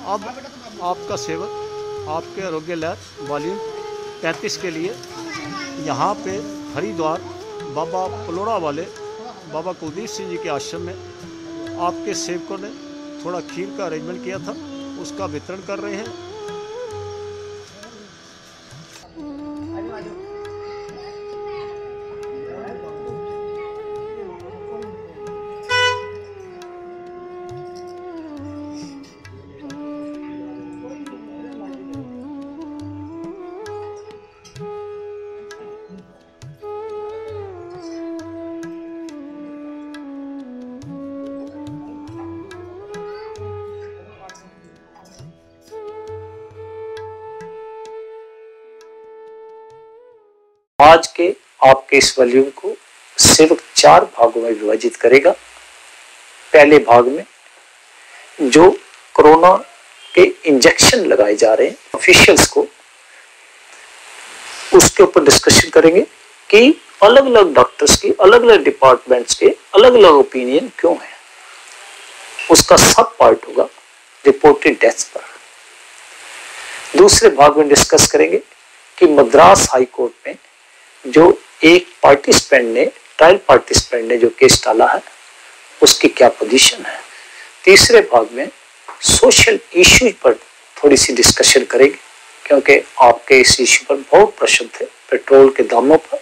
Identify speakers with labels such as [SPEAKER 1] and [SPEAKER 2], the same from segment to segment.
[SPEAKER 1] अब आपका सेवक आपके आरोग्य लहर वॉल्यूम 35 के लिए यहाँ पे हरिद्वार बाबा पलोड़ा वाले बाबा कुलदीप सिंह जी के आश्रम में आपके सेवकों ने थोड़ा खीर का अरेंजमेंट किया था, उसका वितरण कर रहे हैं।
[SPEAKER 2] आज के आपके इस वॉल्यूम को सेवक 4 भागों में विभाजित करेगा। पहले भाग में जो कोरोना के इंजेक्शन लगाए जा रहे हैं ऑफिशियल्स को, उसके ऊपर डिस्कशन करेंगे कि अलग अलग डॉक्टर्स की, अलग अलग डिपार्टमेंट्स के अलग अलग ओपिनियन क्यों है। उसका सब पार्ट होगा रिपोर्टेड डेथ्स पर। दूसरे भाग में डिस्कस करेंगे कि मद्रास हाई कोर्ट में जो एक ट्रायल पार्टिसिपेंट ने जो केस डाला है उसकी क्या पोजीशन है। तीसरे भाग में सोशल इश्यूज पर थोड़ी सी डिस्कशन करेंगे, क्योंकि आपके इस इश्यू पर बहुत प्रश्न थे, पेट्रोल के दामों पर।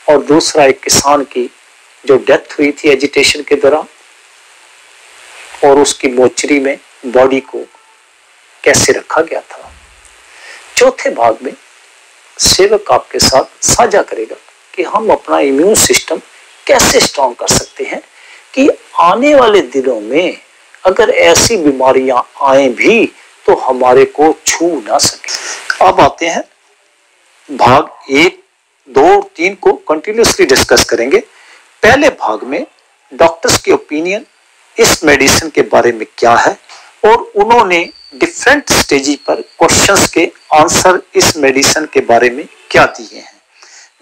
[SPEAKER 2] और दूसरा एक किसान की जो डेथ हुई थी एजिटेशन के दौरान, और उसकी मोचरी में बॉडी को कैसे रखा गया था। चौथे भाग में सेवक आपके साथ साझा करेगा कि हम अपना इम्यून सिस्टम कैसे स्ट्रॉन्ग कर सकते हैं कि आने वाले दिनों में अगर ऐसी बीमारियां आए भी तो हमारे को छू ना सके। अब आते हैं भाग 1, 2 और 3 को कंटिन्यूसली डिस्कस करेंगे। पहले भाग में डॉक्टर्स की ओपिनियन इस मेडिसिन के बारे में क्या है, और उन्होंने डिफरेंट स्टेज पर क्वेश्चंस के आंसर इस मेडिसिन के बारे में क्या दिए हैं।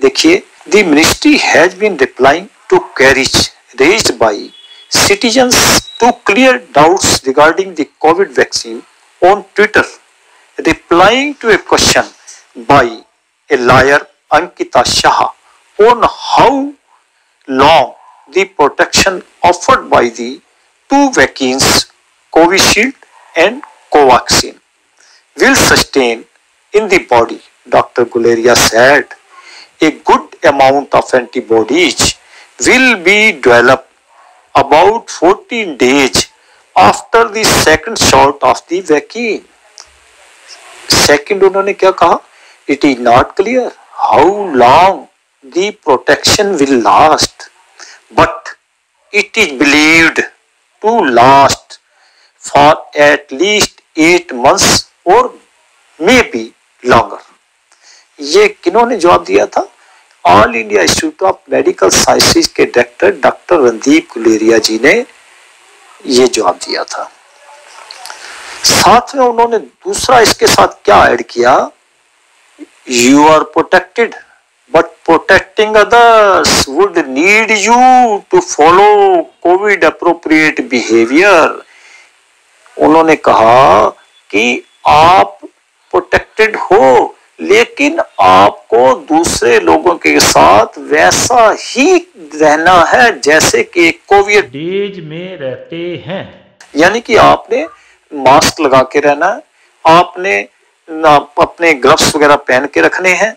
[SPEAKER 2] देखिए, the ministry has been replying to queries raised by citizens to clear doubts regarding the COVID vaccine on Twitter, replying to a question by a lawyer Ankita Shah on how long the protection offered by the 2 vaccines, Covishield and Covaxin, will sustain in the body. Dr. Guleria said a good amount of antibodies will be developed about 14 days after the second shot of the vaccine. Second, उन्होंने क्या कहा? It is not clear how long the protection will last, but it is believed to last for at least 8 months or maybe longer. ये किन्होंने जवाब दिया था? All India institute of medical sciences के director doctor Randeep Guleria जी ने ये जवाब दिया था। साथ में उन्होंने दूसरा इसके साथ क्या ऐड किया? You are protected but protecting others would need you to follow Covid appropriate behaviour. उन्होंने कहा कि आप प्रोटेक्टेड हो, लेकिन आपको दूसरे लोगों के साथ वैसा ही रहना है जैसे कि कोविड डेज में रहते हैं। यानी कि आपने मास्क लगा के रहना है, आपने अपने ग्लव्स वगैरह पहन के रखने हैं।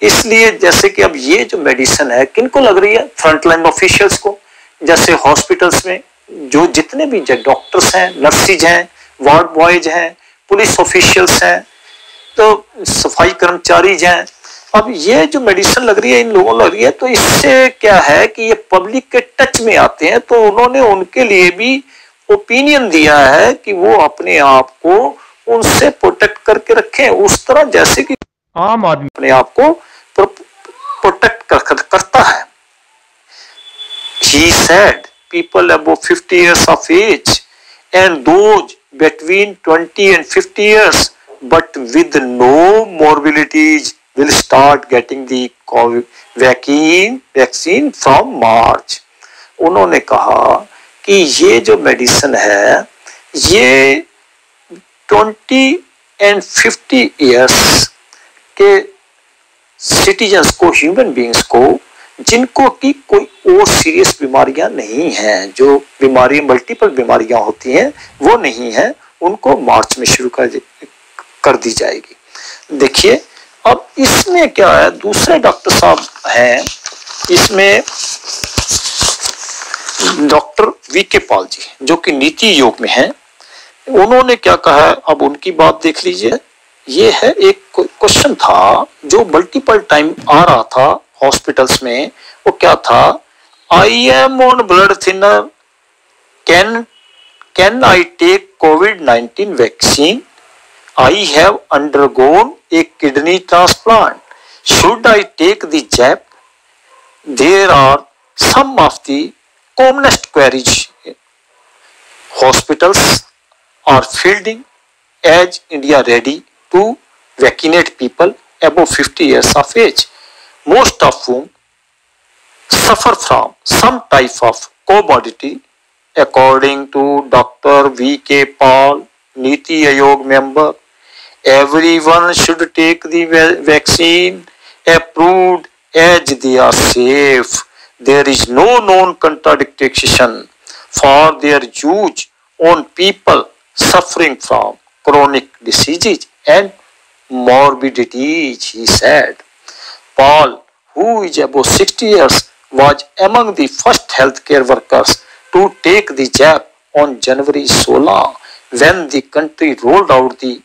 [SPEAKER 2] इसलिए जैसे कि अब ये जो मेडिसिन है किनको लग रही है? फ्रंटलाइन ऑफिशियल्स को, जैसे हॉस्पिटल्स में जो जितने भी डॉक्टर्स हैं, नर्सिज हैं, वार्ड बॉयज हैं, पुलिस ऑफिशियल्स हैं, तो सफाई कर्मचारी हैं। अब ये जो मेडिसिन लग रही है इन लोगों लग रही है, तो इससे क्या है कि ये पब्लिक के टच में आते हैं, तो उन्होंने उनके लिए भी ओपिनियन दिया है कि वो अपने आप को उनसे प्रोटेक्ट करके रखें, उस तरह जैसे कि आम आदमी अपने आप को प्रोटेक्ट करता है। He said people above 50 years of age and those between 20 and 50 years but with no morbidities will start getting the COVID vaccine from March. उन्होंने कहा कि ये जो मेडिसिन है ये 20 and 50 ईयर्स के सिटीजन्स को, ह्यूमन बींग्स को, जिनको की कोई और सीरियस बीमारियां नहीं हैं, जो बीमारी मल्टीपल बीमारियां होती हैं वो नहीं है, उनको मार्च में शुरू कर दी जाएगी। देखिए अब इसमें क्या है, दूसरे डॉक्टर साहब हैं इसमें, डॉक्टर वीके पॉल जी जो कि नीति आयोग में हैं। उन्होंने क्या कहा है, अब उनकी बात देख लीजिए। ये है एक क्वेश्चन था जो मल्टीपल टाइम आ रहा था हॉस्पिटल्स में, वो क्या था, I am on blood thinner, can I take कोविड-19 vaccine, I have undergone a kidney transplant, should I take the jab, there are some of the commonest queries hospitals are fielding as India ready to vaccinate people above 50 years of age, most of whom suffer from some type of comorbidity, according to Dr. V.K. Paul, Niti Aayog member. Everyone should take the vaccine approved as they are safe. There is no known contraindication for their use on people suffering from chronic diseases and morbidities, he said. Paul, who is above 60 years, was among the first healthcare workers to take the jab on January 16 when the country rolled out the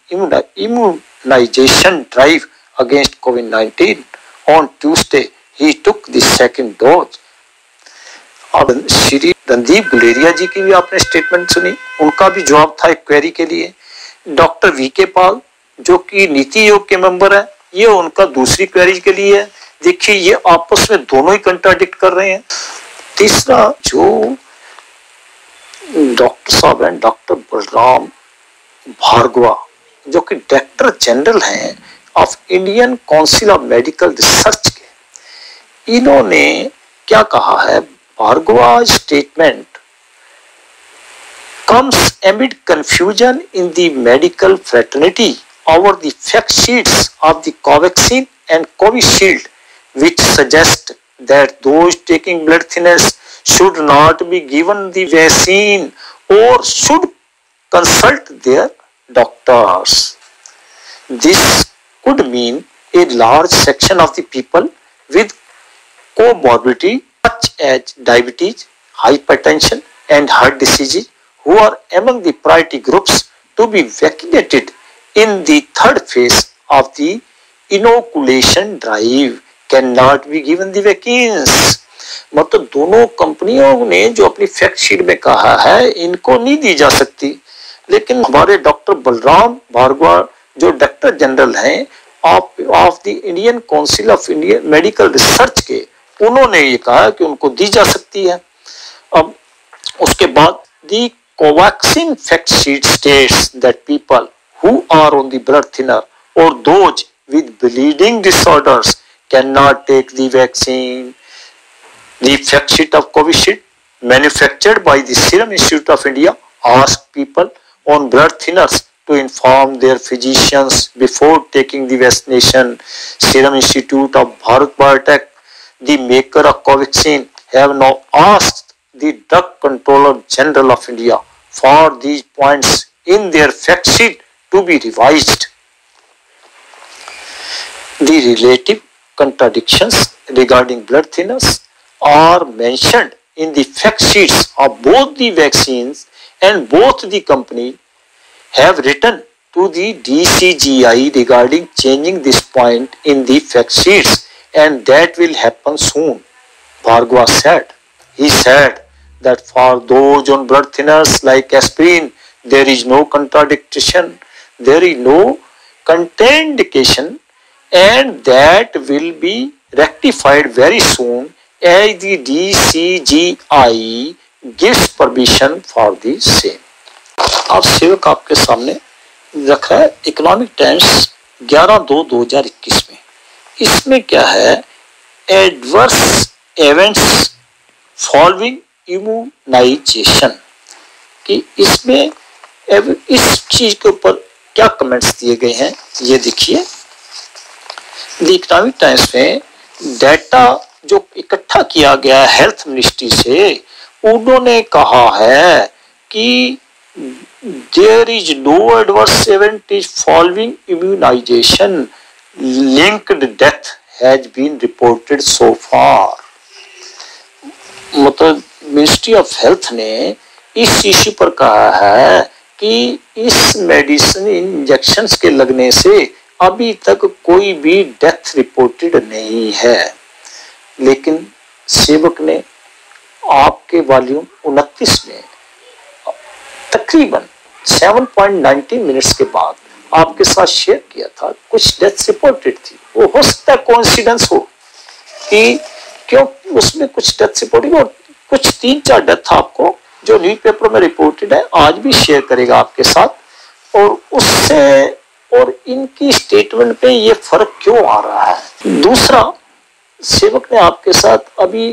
[SPEAKER 2] immunization drive against COVID-19. On Tuesday, he took the second dose. अब श्री रणदीप गुलेरिया जी की भी आपने statement सुनी, उनका भी जवाब था एक क्वेरी के लिए। डॉक्टर वीके पॉल जो कि नीति आयोग के मेंबर है, ये उनका दूसरी क्वेरी के लिए है। देखिए ये आपस में दोनों ही कंट्राडिक्ट कर रहे हैं। तीसरा जो डॉक्टर साहब हैं, डॉक्टर बलराम भार्गवा जो कि डायरेक्टर जनरल हैं of Indian council of medical research के, इन्होंने क्या कहा है, Bhargava's statement comes amid confusion in the medical fraternity over the fact sheets of the Covaxin and Covishield, which suggest that those taking blood thinners should not be given the vaccine or should consult their doctors. This could mean a large section of the people with comorbidity such as diabetes, hypertension and heart diseases who are among the priority groups to be vaccinated in the third phase of the inoculation drive cannot be given the vaccines. मतलब दोनों कंपनियों ने जो अपनी fact sheet में कहा है इनको नहीं दी जा सकती, लेकिन हमारे डॉक्टर बलराम भार्गवा जो डायरेक्टर जनरल हैं of the Indian council of Indian medical research के, उन्होंने ये कहा कि उनको दी जा सकती है। अब उसके बाद the Covaxin fact sheet states that people who are on the blood thinner और those with bleeding disorders cannot take the vaccine. The fact sheet of Covishield manufactured by the serum institute of India ask people on blood thinners to inform their physicians before taking the vaccination. Serum Institute of Bharat Biotech, the maker of Covaxin, have now asked the Drug Controller General of India for these points in their fact sheet to be revised. The relative contradictions regarding blood thinners are mentioned in the fact sheets of both the vaccines, and both the company have written to the DCGI regarding changing this point in the fact sheets, and that will happen soon, Bhargava said. He said that for those on blood thinners like aspirin, there is no contradiction, there is no contraindication, and that will be rectified very soon as the DCGI gives permission for the same. आप सेवक आपके सामने रखा है economic times 11/2/2021 में। इसमें क्या है, एडवर्स इवेंट्स फॉलोइंग इम्यूनाइजेशन, कि इसमें इस चीज के ऊपर क्या कमेंट्स दिए गए हैं ये देखिए। द इकोनॉमिक टाइम्स में डाटा जो इकट्ठा किया गया हेल्थ मिनिस्ट्री से, उन्होंने कहा है कि there is no adverse event is following immunization linked death has been reported so far. मतलब मिनिस्ट्री ऑफ हेल्थ ने इस इश्यू पर कहा है कि इस मेडिसिन इंजेक्शंस के लगने से अभी तक कोई भी डेथ रिपोर्टेड नहीं है। लेकिन सेवक ने आपके वॉल्यूम 29 में तकरीबन 7.90 मिनट्स के बाद आपके साथ शेयर किया था, कुछ डेथ रिपोर्टेड थी। वो हो सकता है कोइंसिडेंस हो कि क्यों उसमें कुछ डेथ रिपोर्टेड और कुछ 3-4 डेथ आपको जो न्यूज़पेपर में रिपोर्टेड है आज भी शेयर करेगा आपके साथ। और उससे और इनकी स्टेटमेंट पे ये फर्क क्यों आ रहा है। दूसरा, सेवक ने आपके साथ अभी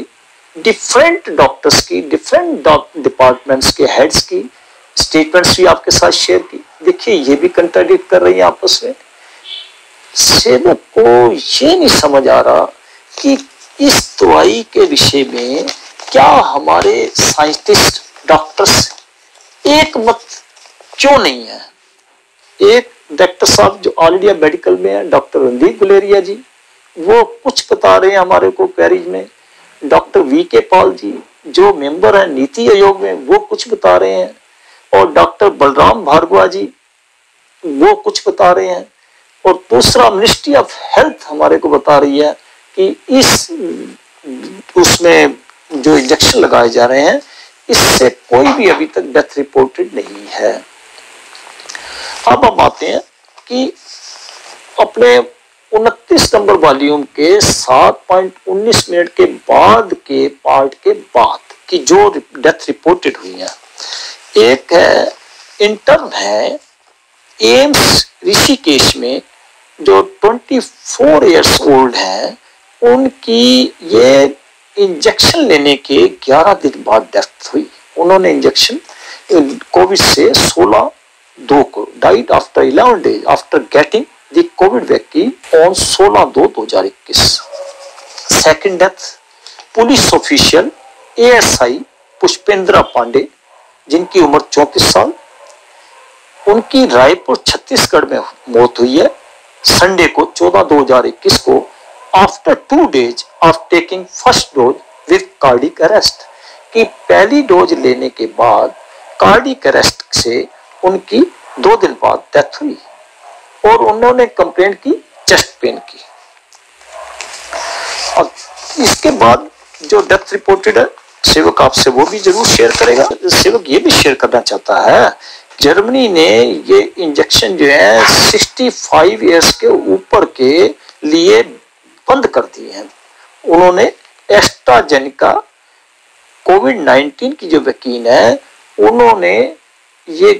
[SPEAKER 2] डिफरेंट डॉक्टर्स की, डिफरेंट डिपार्टमेंट्स के हेड्स की स्टेटमेंट्स भी आपके साथ शेयर की। देखिए ये भी कंट्राडिक्ट कर रही है आपस में। सेवक को ये नहीं समझ आ रहा कि इस दवाई के विषय में क्या हमारे साइंटिस्ट डॉक्टर्स एक मत क्यों नहीं है। एक डॉक्टर साहब जो ऑल इंडिया मेडिकल में है, डॉक्टर रणदीप गुलेरिया जी, वो कुछ बता रहे हैं हमारे को कैरिज में। Doctor VK. पॉल जी जो मेंबर है नीति आयोग में, वो कुछ बता रहे हैं। और डॉक्टर बलराम भार्गवा जी वो कुछ बता रहे हैं। और दूसरा, मिनिस्ट्री ऑफ हेल्थ हमारे को बता रही है कि इस उसमें जो इंजेक्शन लगाए जा रहे हैं इससे कोई भी अभी तक डेथ रिपोर्टेड नहीं है। अब हम आते हैं कि अपने 29 नंबर वॉल्यूम के 7.19 मिनट के बाद के पार्ट के बाद की जो डेथ रिपोर्टेड हुई है। एक है इंटर्न है एम्स ऋषिकेश में जो 24 इयर्स ओल्ड है, उनकी ये इंजेक्शन लेने के 11 दिन बाद डेथ हुई। उन्होंने इंजेक्शन कोविड से 16/2 को died after 11 days after getting the Covid vaccine on 16/2/2021। Second death police official ASI Pushpendra Pandey जिनकी उम्र 34 साल, उनकी रायपुर छत्तीसगढ़ में मौत हुई है संडे को 14/2021 को after 2 days of taking first dose with cardiac arrest. की पहली डोज लेने के बाद कार्डिक अरेस्ट से उनकी 2 दिन बाद डेथ हुई और उन्होंने कंप्लेंट की चेस्ट पेन की। और इसके बाद जो डेथ रिपोर्टेड है सेवक आपसे वो भी जरूर शेयर करेगा। सेवक ये भी शेयर करना चाहता है, जर्मनी ने ये इंजेक्शन जो है 65 इयर्स के ऊपर के लिए बंद कर दिए हैं। उन्होंने एस्ट्राजेनेका कोविड-19 की जो वैक्सीन है उन्होंने ये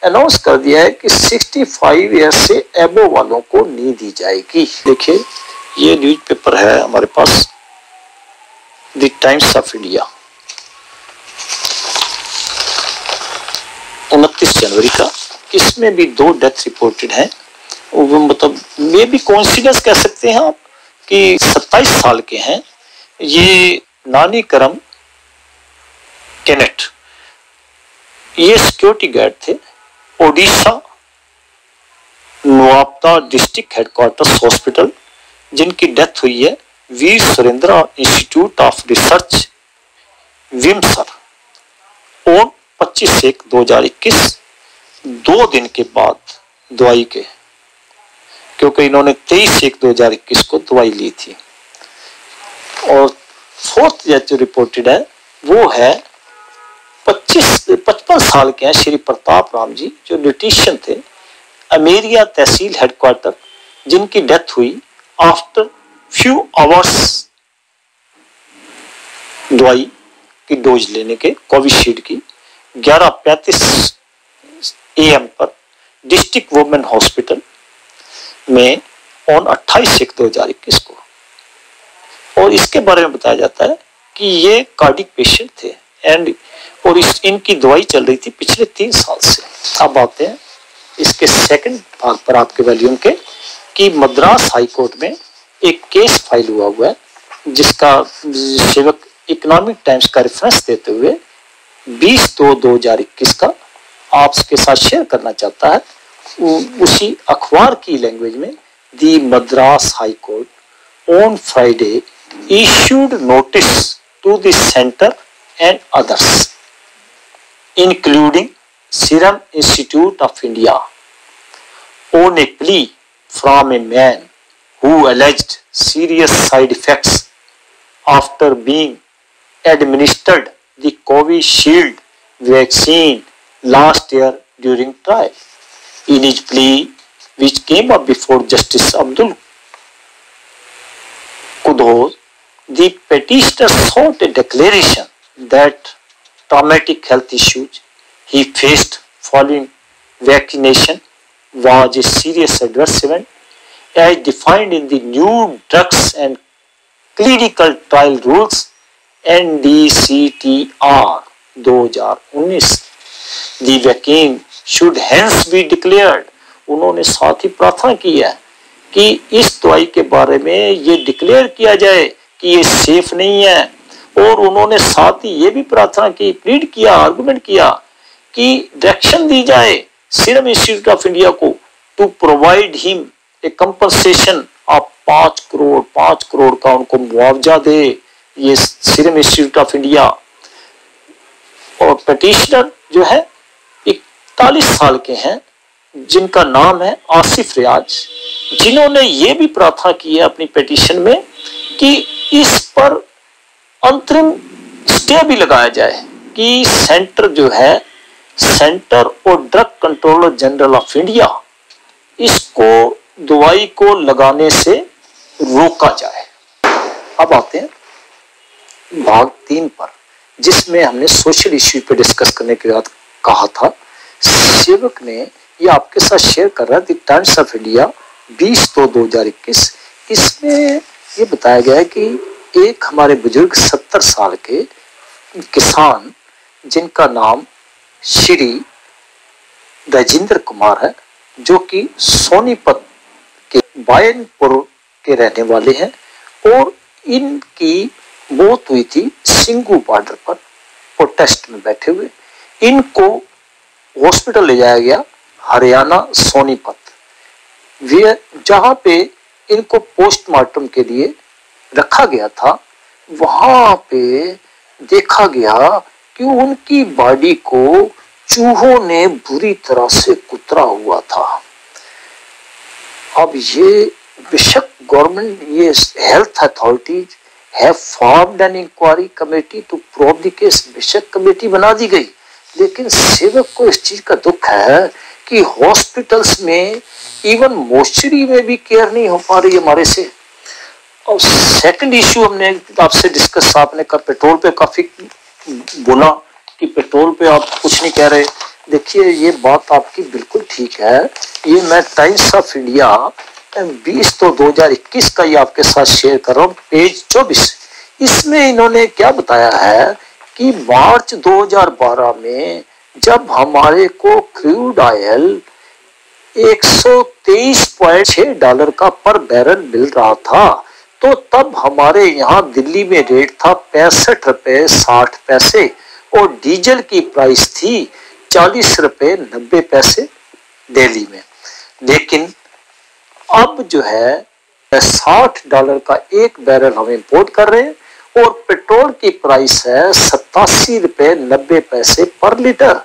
[SPEAKER 2] अनाउंस कर दिया है कि 65 इयर्स से एबो वालों को नहीं दी जाएगी। देखिए ये न्यूज़पेपर है हमारे पास द टाइम्स ऑफ इंडिया 29 जनवरी का। इसमें भी 2 डेथ रिपोर्टेड हैं। मतलब ये भी कोइंसिडेंस कह सकते हैं आप कि 27 साल के हैं ये नानी करम केनेट, ये सिक्योरिटी गार्ड थे ओडिशा नवापदा डिस्ट्रिक्ट हेडक्वार्टर्स हॉस्पिटल, जिनकी डेथ हुई है वीर सुरेंद्र इंस्टीट्यूट ऑफ रिसर्च विमसर और 25/1/2021 2 दिन के बाद दवाई के, क्योंकि इन्होंने 23/1/2021 को दवाई ली थी। और 4th डेथ जो रिपोर्टेड है वो है 55 साल के हैं श्री प्रताप राम जी जो न्यूट्रिशन थे अमेरिया तहसील हेडक्वार्टर, जिनकी डेथ हुई आफ्टर फ्यू आवर्स दवाई की डोज लेने के कोविशील्ड की 11:35 AM पर डिस्ट्रिक्ट वुमेन हॉस्पिटल में ऑन 28/1/2021 को। और इसके बारे में बताया जाता है कि ये कार्डिक पेशेंट थे और इनकी दवाई चल रही थी पिछले 3 साल से। अब आते हैं इसके सेकंड भाग पर आपके वॉल्यूम के कि मद्रास हाई कोर्ट में एक केस फाइल हुआ है जिसका सेवक इकोनॉमिक टाइम्स का रेफरेंस देते हुए 20/2/2021 का आपके साथ शेयर करना चाहता है। उसी अखबार की लैंग्वेज में the Madras high court on Friday issued notice to the center and others, including Serum Institute of India, on a plea from a man who alleged serious side effects after being administered the Covishield vaccine last year during trial. In his plea, which came up before Justice Abdul Quddus, the petitioner sought a declaration that traumatic health issues he faced following vaccination was a serious adverse event as defined in the new drugs and clinical trial rules NDCTR 2019. The vaccine should hence be declared. उन्होंने साथ ही प्रार्थना की है कि इस दवाई के बारे में ये डिक्लेयर किया जाए कि ये सेफ नहीं है, और उन्होंने साथ ही ये भी प्रार्थना की, प्लीड किया, आर्गुमेंट किया कि डायरेक्शन दी जाए सीरम इंस्टीट्यूट ऑफ इंडिया को to provide him a compensation of 5 crore का उनको मुआवजा दे ये सीरम इंस्टीट्यूट ऑफ इंडिया। और पिटिशनर जो है 41 साल के हैं जिनका नाम है आसिफ रियाज, जिन्होंने ये भी प्रार्थना की है अपनी पिटीशन में कि इस पर अंतरिम स्टे भी लगाया जाए कि सेंटर जो है, सेंटर और drug controller general of India, इसको दवाई को लगाने से रोका जाए। अब आते हैं भाग 3 पर, जिसमें हमने सोशल इश्यू पे डिस्कस करने के बाद कहा था, सेवक ने ये आपके साथ शेयर कर रहा है द टाइम्स ऑफ इंडिया 20/2/2021। इसमें ये बताया गया है कि एक हमारे बुजुर्ग 70 साल के किसान जिनका नाम श्री राजेंद्र कुमार है, जो कि सोनीपत के बायनपुर के रहने वाले हैं, और इनकी मौत हुई थी सिंगू बॉर्डर पर प्रोटेस्ट में बैठे हुए। इनको हॉस्पिटल ले जाया गया हरियाणा सोनीपत, वे जहां पे इनको पोस्टमार्टम के लिए रखा गया था, वहां पे देखा गया कि उनकी बॉडी को चूहों ने बुरी तरह से कुतरा हुआ था। अब ये बेशक गवर्नमेंट, ये health authorities have formed an inquiry committee to probe the case, बेशक कमेटी बना दी गई, लेकिन सेवक को इस चीज का दुख है कि हॉस्पिटल्स में इवन मोर्चरी में भी केयर नहीं हो पा रही हमारे से। और सेकंड इश्यू हमने आपसे डिस्कस, आपने का पेट्रोल पे काफी बोला कि पेट्रोल पे आप कुछ नहीं कह रहे। देखिए ये बात आपकी बिल्कुल ठीक है, ये मैं टाइम्स ऑफ इंडिया 20/2/2021 का ये आपके साथ शेयर कर रहा हूँ, पेज 24। इसमें इन्होंने क्या बताया है कि मार्च 2012 में जब हमारे को क्रूड ऑयल $123.6 का पर बैरल मिल रहा था, तो तब हमारे यहाँ दिल्ली में रेट था 65 रुपए 60 पैसे, और डीजल की प्राइस थी 40 रुपए 90 पैसे दिल्ली में। लेकिन अब जो है $60 का एक बैरल हम इंपोर्ट कर रहे हैं, और पेट्रोल की प्राइस है 87 रुपए 90 पैसे पर लीटर,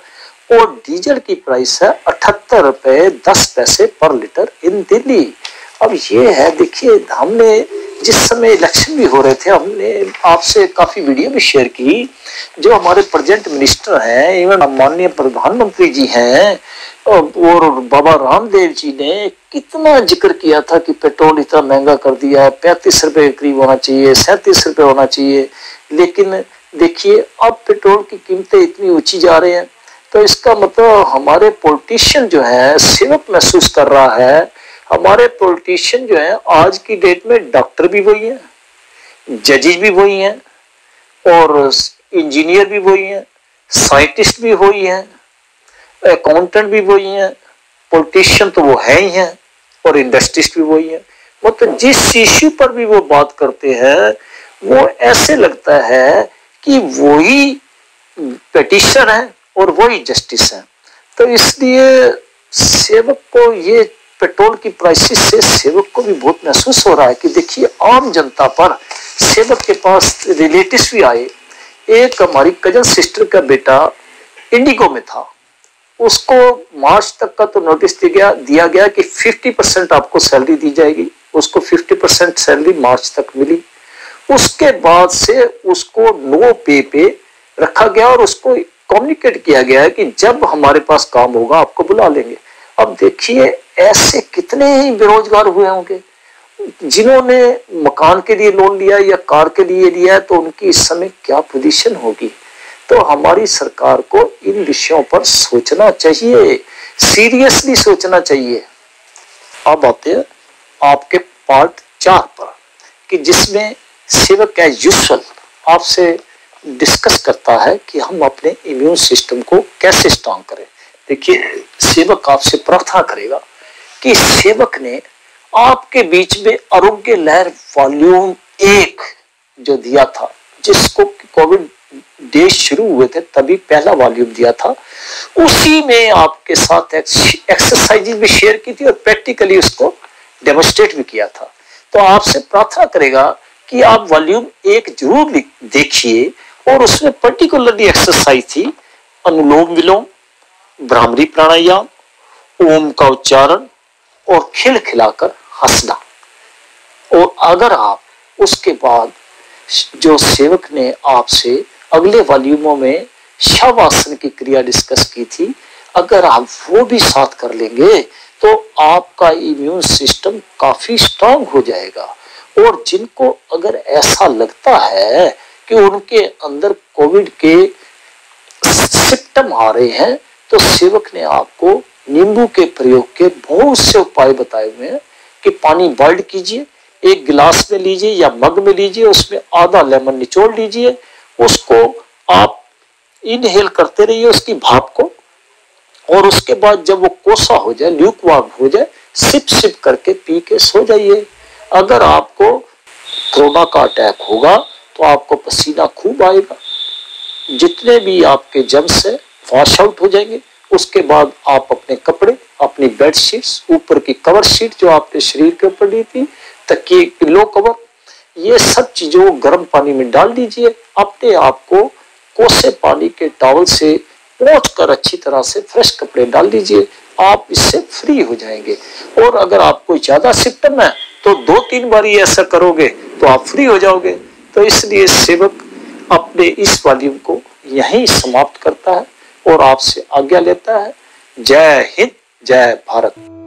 [SPEAKER 2] और डीजल की प्राइस है 78 रुपए 10 पैसे पर लीटर इन दिल्ली। अब ये है, देखिए हमने जिस समय इलेक्शन भी हो रहे थे, हमने आपसे काफी वीडियो भी शेयर की, जो हमारे प्रेजेंट मिनिस्टर हैं, इवन माननीय प्रधानमंत्री जी हैं और बाबा रामदेव जी ने कितना जिक्र किया था कि पेट्रोल इतना महंगा कर दिया है, 35 रुपए के करीब होना चाहिए, 37 रुपए होना चाहिए। लेकिन देखिए अब पेट्रोल की कीमतें इतनी ऊंची जा रही हैं, तो इसका मतलब हमारे पॉलिटिशियन जो है सेवक महसूस कर रहा है, हमारे पॉलिटिशियन जो है आज की डेट में डॉक्टर भी वही हैं, जजेस भी वही हैं, और इंजीनियर भी वही हैं, साइंटिस्ट भी वही हैं, अकाउंटेंट भी वही हैं, पॉलिटिशियन तो वो है ही है और इंडस्ट्रिस्ट भी वही है। मतलब जिस इश्यू पर भी वो बात करते हैं वो ऐसे लगता है कि वही पेटिशन है और वही जस्टिस है। तो इसलिए सेवक को ये पेट्रोल की प्राइसेस से सेवक को भी बहुत महसूस हो रहा है कि देखिए आम जनता पर। सेवक के पास रिलेटिव्स भी आए। एक हमारी कजन सिस्टर का बेटा इंडिगो में था, उसको मार्च तक का तो नोटिस दिया गया कि 50% आपको सैलरी दी जाएगी। उसको 50% सैलरी मार्च तक मिली। उसके बाद से उसको नो पे रखा गया और उसको कम्युनिकेट किया गया है कि जब हमारे पास काम होगा आपको बुला लेंगे। अब देखिए ऐसे कितने ही बेरोजगार हुए होंगे जिन्होंने मकान के लिए लोन लिया या कार के लिए लिया है, तो उनकी इस समय क्या पोजीशन होगी। तो हमारी सरकार को इन विषयों पर सोचना चाहिए, सीरियसली सोचना चाहिए। अब आते हैं आपके पार्ट 4 पर कि जिसमें सेवक एज यूजुअल आपसे डिस्कस करता है कि हम अपने इम्यून सिस्टम को कैसे स्ट्रॉन्ग करें। देखिए सेवक आपसे प्रार्थना करेगा कि सेवक ने आपके बीच में आरोग्य लहर वॉल्यूम 1 जो दिया था, जिसको कोविड डेज शुरू हुए थे तभी पहला वॉल्यूम दिया था, उसी में आपके साथ एक्सरसाइजेज भी शेयर की थी और प्रैक्टिकली उसको डेमोन्स्ट्रेट भी किया था। तो आपसे प्रार्थना करेगा कि आप वॉल्यूम 1 जरूर देखिए और उसमें पर्टिकुलरली एक्सरसाइज थी अनुलोम विलोम, भ्रामरी प्राणायाम, ओम का उच्चारण और खिलखिलाकर हंसना। और अगर आप उसके बाद जो सेवक ने आपसे अगले वॉल्यूमों में शवासन की क्रिया डिस्कस की थी, अगर आप वो भी साथ कर लेंगे तो आपका इम्यून सिस्टम काफी स्ट्रांग हो जाएगा। और जिनको अगर ऐसा लगता है कि उनके अंदर कोविड के सिम्टम आ रहे हैं, तो सेवक ने आपको नींबू के प्रयोग के बहुत से उपाय बताए हुए हैं कि पानी बॉइल्ड कीजिए, एक गिलास में लीजिए या मग में लीजिए, उसमें आधा लेमन निचोड़ लीजिए, उसको आप इनहेल करते रहिए उसकी भाप को, और उसके बाद जब वो कोसा हो जाए, ल्यूकवार्म हो जाए, सिप सिप करके पी के सो जाइए। अगर आपको कोरोना का अटैक होगा तो आपको पसीना खूब आएगा, जितने भी आपके जर्म्स है वॉश आउट हो जाएंगे। उसके बाद आप अपने कपड़े, अपनी बेड शीट्स, ऊपर की कवर शीट जो आपने शरीर के ऊपर ली थी, तकिए, पिलो कवर, ये सब चीजों को गर्म पानी में डाल दीजिए। अपने आप को कोसे पानी के टॉवल से पोंछ कर अच्छी तरह से फ्रेश कपड़े डाल दीजिए, आप इससे फ्री हो जाएंगे। और अगर आपको ज्यादा सिम्टम है तो 2-3 बार ऐसा करोगे तो आप फ्री हो जाओगे। तो इसलिए सेवक अपने इस वॉल्यूम को यहीं समाप्त करता है और आपसे आज्ञा लेता है। जय हिंद, जय भारत।